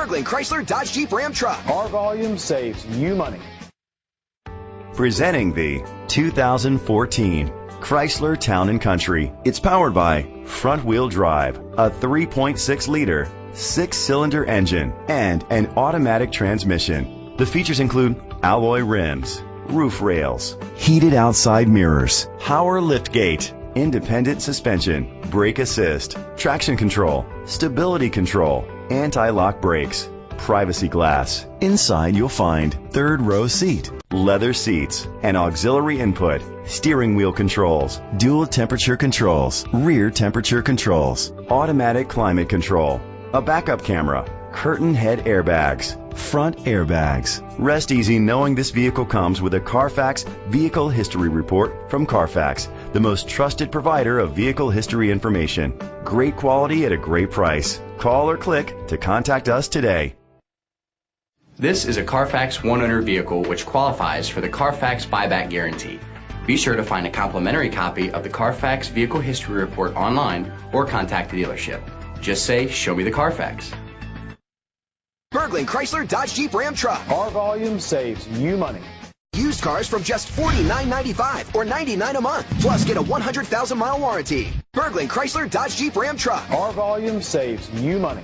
Berglund Chrysler Dodge Jeep Ram Truck. Our volume saves you money. Presenting the 2014 Chrysler Town & Country. It's powered by front-wheel drive, a 3.6-liter, 6-cylinder engine, and an automatic transmission. The features include alloy rims, roof rails, heated outside mirrors, power liftgate, independent suspension, brake assist, traction control, stability control, anti-lock brakes, privacy glass. Inside you'll find third-row seat, leather seats, an auxiliary input, steering wheel controls, dual temperature controls, rear temperature controls, automatic climate control, a backup camera, curtain head airbags, front airbags. Rest easy knowing this vehicle comes with a Carfax Vehicle History Report from Carfax, the most trusted provider of vehicle history information. Great quality at a great price. Call or click to contact us today. This is a Carfax one-owner vehicle which qualifies for the Carfax buyback guarantee. Be sure to find a complimentary copy of the Carfax Vehicle History Report online or contact the dealership. Just say, "Show me the Carfax." Berglund Chrysler Dodge Jeep Ram Truck. Our volume saves you money. Used cars from just $49.95 or $99 a month. Plus, get a 100,000-mile warranty. Berglund Chrysler Dodge Jeep Ram Truck. Our volume saves you money.